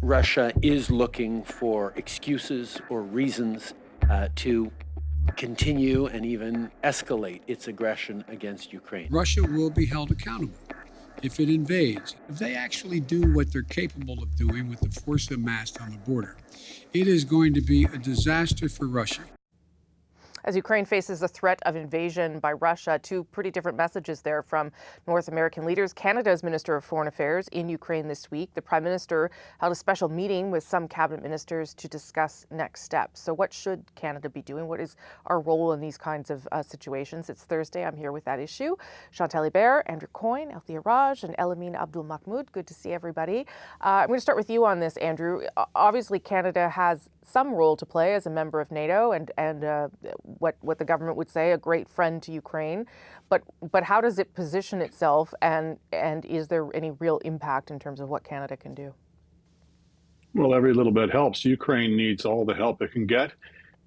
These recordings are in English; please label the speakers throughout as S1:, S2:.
S1: Russia is looking for excuses or reasons to continue and even escalate its aggression against Ukraine.
S2: Russia will be held accountable if it invades. If they actually do what they're capable of doing with the force amassed on the border, it is going to be a disaster for Russia.
S3: As Ukraine faces the threat of invasion by Russia, two pretty different messages there from North American leaders. Canada's Minister of Foreign Affairs in Ukraine this week. The Prime Minister held a special meeting with some cabinet ministers to discuss next steps. So what should Canada be doing? What is our role in these kinds of situations? It's Thursday. I'm here with that issue. Chantal Hebert, Andrew Coyne, Althia and Elamin Abdelmahmoud. Good to see everybody. I'm going to start with you on this, Andrew. Obviously, Canada has some role to play as a member of NATO and what the government would say, a great friend to Ukraine. But how does it position itself, and is there any real impact in terms of what Canada can do?
S4: Well, every little bit helps. Ukraine needs all the help it can get,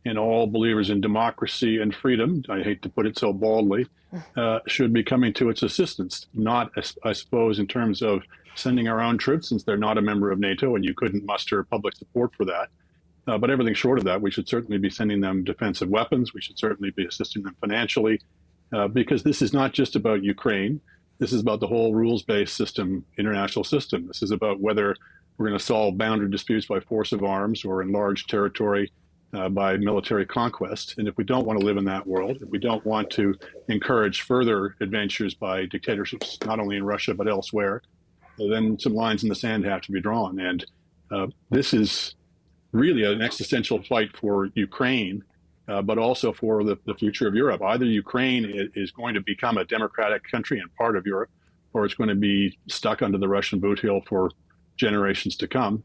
S4: and all believers in democracy and freedom, I hate to put it so baldly, should be coming to its assistance, not, I suppose, in terms of sending our own troops, since they're not a member of NATO and you couldn't muster public support for that. But everything short of that, we should certainly be sending them defensive weapons. We should certainly be assisting them financially, because this is not just about Ukraine. This is about the whole rules-based system, international system. This is about whether we're going to solve boundary disputes by force of arms or enlarge territory by military conquest. And if we don't want to live in that world, if we don't want to encourage further adventures by dictatorships, not only in Russia but elsewhere, then some lines in the sand have to be drawn. And this is really an existential fight for Ukraine, but also for the future of Europe. Either Ukraine is going to become a democratic country and part of Europe, or it's going to be stuck under the Russian boot heel for generations to come.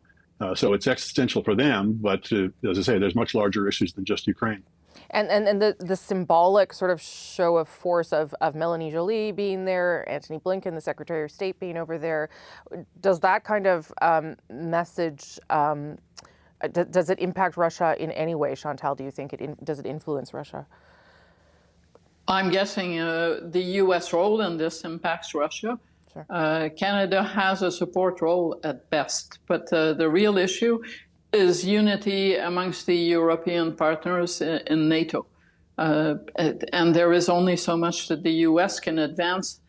S4: So it's existential for them, but as I say, there's much larger issues than just Ukraine.
S3: And the symbolic sort of show of force of Melanie Joly being there, Antony Blinken, the Secretary of State, being over there, does that kind of message, does it impact Russia in any way, Chantal? Do you think does it influence Russia?
S5: I'm guessing the U.S. role in this impacts Russia.
S3: Sure.
S5: Canada has a support role at best, but the real issue is unity amongst the European partners in NATO. And there is only so much that the U.S. can advance,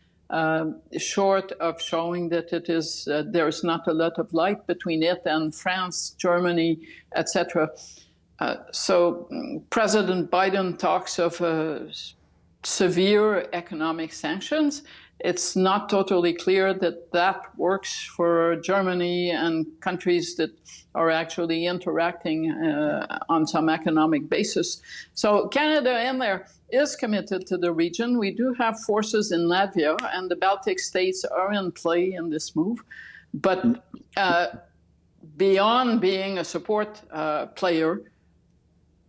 S5: short of showing that it is there's not a lot of light between it and France, Germany, etc. So President Biden talks of severe economic sanctions. It's not totally clear that that works for Germany and countries that are actually interacting on some economic basis. So Canada in there is committed to the region. We do have forces in Latvia, and the Baltic states are in play in this move. But beyond being a support player,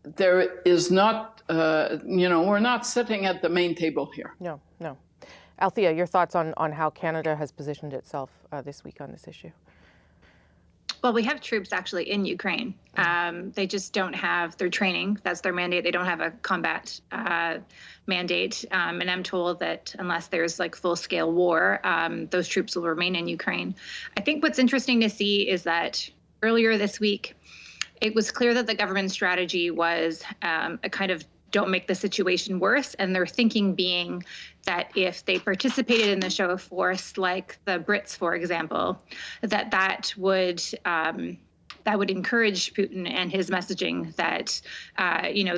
S5: there is not, we're not sitting at the main table here.
S3: No. Althia, your thoughts on how Canada has positioned itself this week on this issue?
S6: Well, we have troops actually in Ukraine. They just don't have their training. That's their mandate. They don't have a combat mandate. And I'm told that unless there's like full-scale war, those troops will remain in Ukraine. I think what's interesting to see is that earlier this week, it was clear that the government strategy was a kind of don't make the situation worse. And their thinking being that if they participated in the show of force, like the Brits, for example, that would encourage Putin and his messaging that,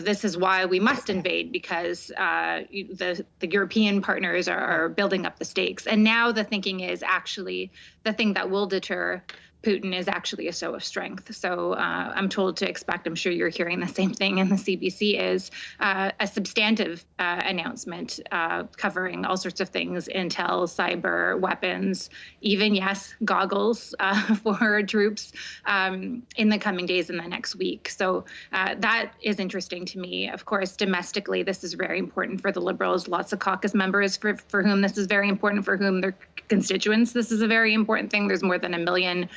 S6: this is why we must invade, because the European partners are building up the stakes. And now the thinking is actually the thing that will deter Putin is actually a show of strength. So I'm told to expect, I'm sure you're hearing the same thing in the CBC, is a substantive announcement covering all sorts of things, intel, cyber, weapons, even, yes, goggles for troops in the coming days in the next week. So that is interesting to me. Of course, domestically, this is very important for the Liberals, lots of caucus members for whom this is very important, for whom their constituents, this is a very important thing. There's more than 1 million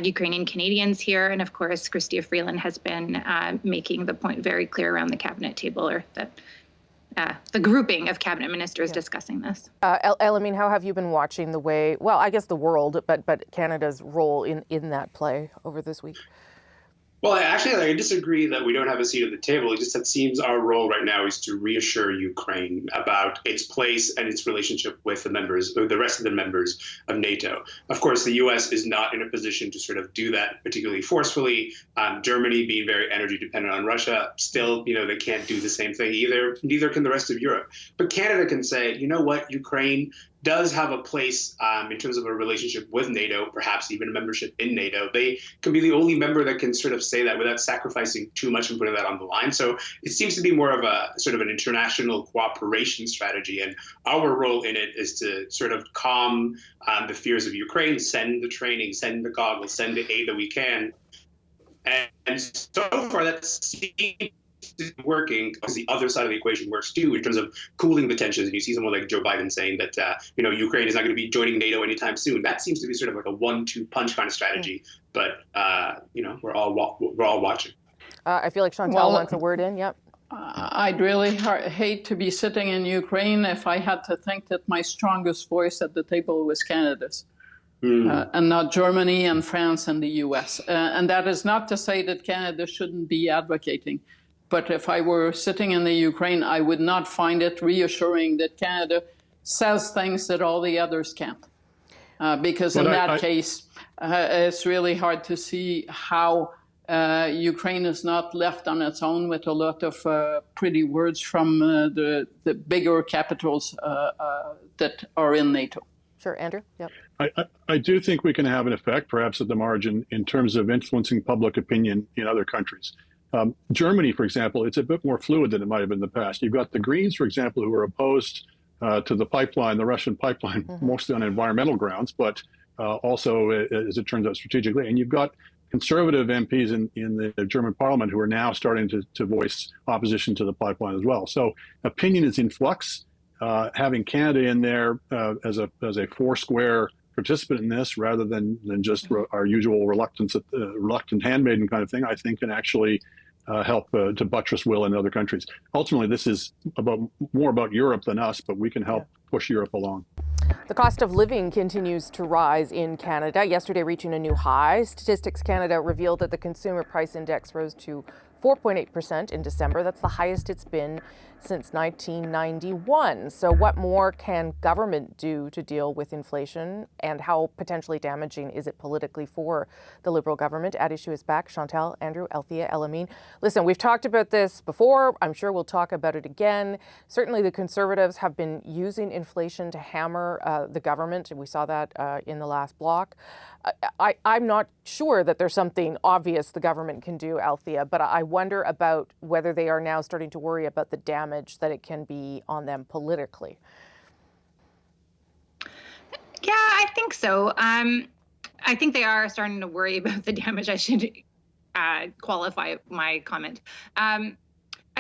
S6: Ukrainian Canadians here. And of course, Chrystia Freeland has been making the point very clear around the cabinet table, or that the grouping of cabinet ministers discussing this.
S3: Elamin, how have you been watching the way, well, I guess the world, but Canada's role in that play over this week?
S7: Well, I disagree that we don't have a seat at the table. It just it seems our role right now is to reassure Ukraine about its place and its relationship with the members, or the rest of the members of NATO. Of course, the U.S. is not in a position to sort of do that particularly forcefully. Germany, being very energy dependent on Russia, still, they can't do the same thing either. Neither can the rest of Europe. But Canada can say, you know what, Ukraine does have a place in terms of a relationship with NATO, perhaps even a membership in NATO. They can be the only member that can sort of say that without sacrificing too much and putting that on the line. So it seems to be more of a sort of an international cooperation strategy. And our role in it is to sort of calm the fears of Ukraine, send the training, send the goggles, send the aid that we can. And so far that seems working, because the other side of the equation works too in terms of cooling the tensions. And you see someone like Joe Biden saying that Ukraine is not going to be joining NATO anytime soon. That seems to be sort of like a 1-2 punch kind of strategy. But we're all watching.
S3: I feel like Chantal wants a word in. Yep.
S5: I'd really hate to be sitting in Ukraine if I had to think that my strongest voice at the table was Canada's. And not Germany and France and the US. And that is not to say that Canada shouldn't be advocating. But if I were sitting in the Ukraine, I would not find it reassuring that Canada says things that all the others can't. Because in that case, it's really hard to see how Ukraine is not left on its own with a lot of pretty words from the bigger capitals that are in NATO.
S3: Sure, Andrew? Yep.
S4: I do think we can have an effect, perhaps at the margin, in terms of influencing public opinion in other countries. Germany, for example, it's a bit more fluid than it might have been in the past. You've got the Greens, for example, who are opposed to the pipeline, the Russian pipeline, mostly on environmental grounds, but also, as it turns out, strategically. And you've got conservative MPs in the German parliament who are now starting to voice opposition to the pipeline as well. So opinion is in flux. Having Canada in there as a four-square participant in this, rather than just our usual reluctant handmaiden kind of thing, I think can actually help to buttress will in other countries. Ultimately, this is more about Europe than us, but we can help push Europe along.
S3: The cost of living continues to rise in Canada, yesterday reaching a new high. Statistics Canada revealed that the Consumer Price Index rose to 4.8% in December. That's the highest it's been since 1991. So what more can government do to deal with inflation, and how potentially damaging is it politically for the Liberal government? At Issue is back. Chantal, Andrew, Althia, Elamin. Listen, we've talked about this before. I'm sure we'll talk about it again. Certainly the Conservatives have been using inflation to hammer the government, and we saw that in the last block. I'm not sure that there's something obvious the government can do, Althia, but I wonder about whether they are now starting to worry about the damage that it can be on them politically.
S6: Yeah, I think so. I think they are starting to worry about the damage. I should qualify my comment. I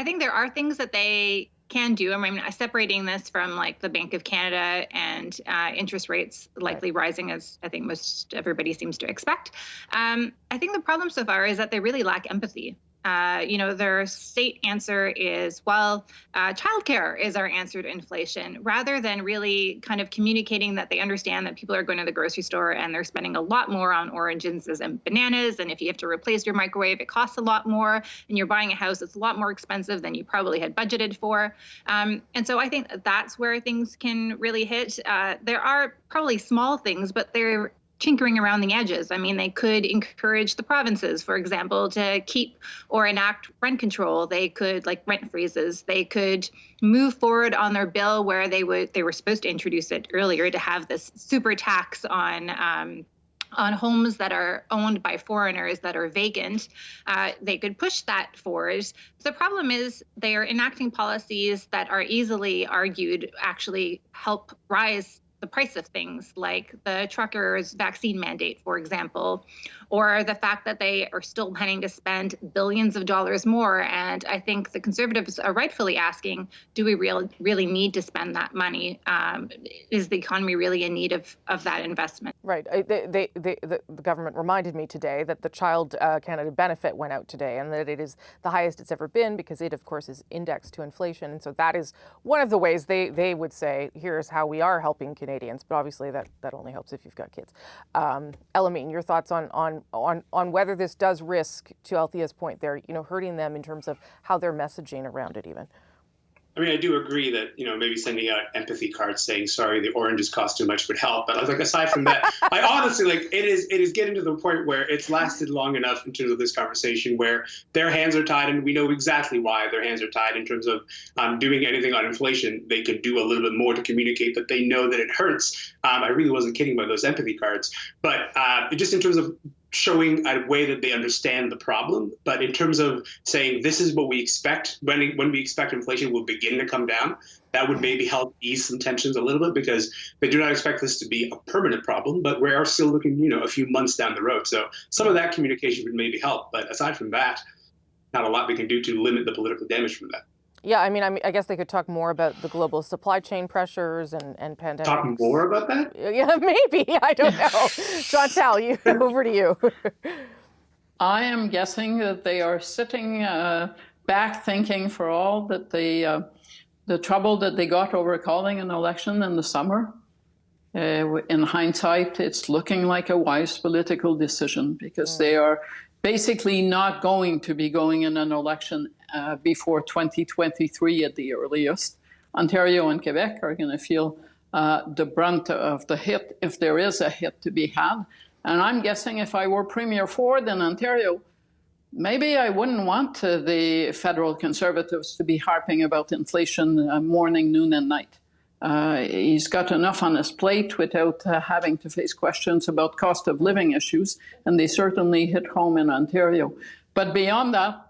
S6: think there are things that they can do. I mean, separating this from like the Bank of Canada and interest rates likely rising, as I think most everybody seems to expect. I think the problem so far is that they really lack empathy. Their state answer is, well, childcare is our answer to inflation, rather than really kind of communicating that they understand that people are going to the grocery store and they're spending a lot more on oranges and bananas. And if you have to replace your microwave, it costs a lot more. And you're buying a house, it's a lot more expensive than you probably had budgeted for. And so I think that's where things can really hit. There are probably small things, but they're tinkering around the edges. I mean, they could encourage the provinces, for example, to keep or enact rent control. They could, like rent freezes. They could move forward on their bill where they were supposed to introduce it earlier, to have this super tax on homes that are owned by foreigners that are vacant. They could push that forward. The problem is they are enacting policies that are easily argued actually help rise the price of things like the truckers' vaccine mandate, for example, or the fact that they are still planning to spend billions of dollars more. And I think the Conservatives are rightfully asking, do we really need to spend that money? Is the economy really in need of that investment?
S3: Right. The government reminded me today that the Child Canada benefit went out today, and that it is the highest it's ever been because it, of course, is indexed to inflation. And so that is one of the ways they would say, here's how we are helping Canadians. But obviously that only helps if you've got kids. Elamin, your thoughts on whether this does risk, to Althia's point there, hurting them in terms of how they're messaging around it even?
S7: I mean, I do agree that, maybe sending out empathy cards saying, sorry, the oranges cost too much would help. But I was like, aside from that, I honestly, it is getting to the point where it's lasted long enough in terms of this conversation where their hands are tied, and we know exactly why their hands are tied in terms of doing anything on inflation. They could do a little bit more to communicate that they know that it hurts. I really wasn't kidding about those empathy cards. But just in terms of showing a way that they understand the problem, but in terms of saying this is what we expect when we expect inflation will begin to come down, that would maybe help ease some tensions a little bit, because they do not expect this to be a permanent problem, but we are still looking, a few months down the road. So some of that communication would maybe help, but aside from that, not a lot we can do to limit the political damage from that.
S3: Yeah, I mean, I guess they could talk more about the global supply chain pressures and pandemics.
S7: Talk more about that?
S3: Yeah, maybe. I don't know. Chantal, over to you.
S5: I am guessing that they are sitting back thinking, for all that the trouble that they got over calling an election in the summer. In hindsight, it's looking like a wise political decision, because they are basically not going to be going in an election before 2023 at the earliest. Ontario and Quebec are going to feel the brunt of the hit, if there is a hit to be had. And I'm guessing if I were Premier Ford in Ontario, maybe I wouldn't want the federal Conservatives to be harping about inflation morning, noon, and night. He's got enough on his plate without having to face questions about cost of living issues, and they certainly hit home in Ontario. But beyond that,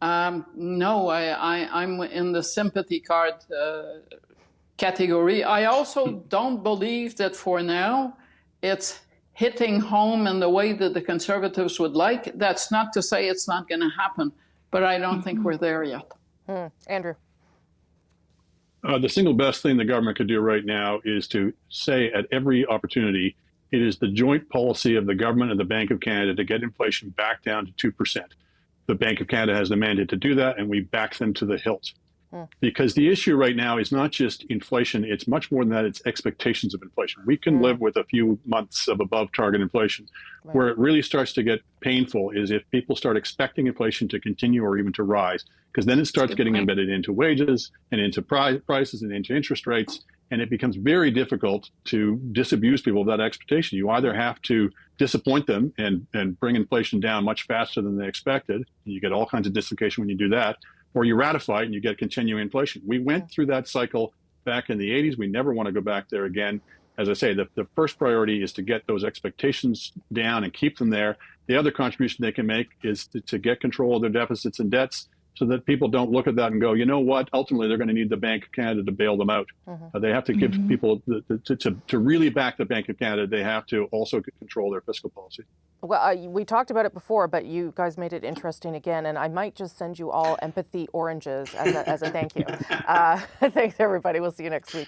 S5: no, I'm in the sympathy card category. I also don't believe that for now it's hitting home in the way that the Conservatives would like. That's not to say it's not going to happen, but I don't think we're there yet.
S3: Andrew.
S4: The single best thing the government could do right now is to say at every opportunity, it is the joint policy of the government and the Bank of Canada to get inflation back down to 2%. The Bank of Canada has the mandate to do that, and we back them to the hilt. Because the issue right now is not just inflation, it's much more than that, it's expectations of inflation. We can live with a few months of above target inflation. Where it really starts to get painful is if people start expecting inflation to continue or even to rise, because then it starts getting embedded into wages and into prices and into interest rates, and it becomes very difficult to disabuse people of that expectation. You either have to disappoint them and bring inflation down much faster than they expected, and you get all kinds of dislocation when you do that, or you ratify it and you get continuing inflation. We went through that cycle back in the 80s. We never want to go back there again. As I say, the first priority is to get those expectations down and keep them there. The other contribution they can make is to get control of their deficits and debts, so that people don't look at that and go, you know what, ultimately they're going to need the Bank of Canada to bail them out. They have to give people, to really back the Bank of Canada, they have to also control their fiscal policy. Well,
S3: we talked about it before, but you guys made it interesting again, and I might just send you all empathy oranges as a thank you. Thanks, everybody. We'll see you next week.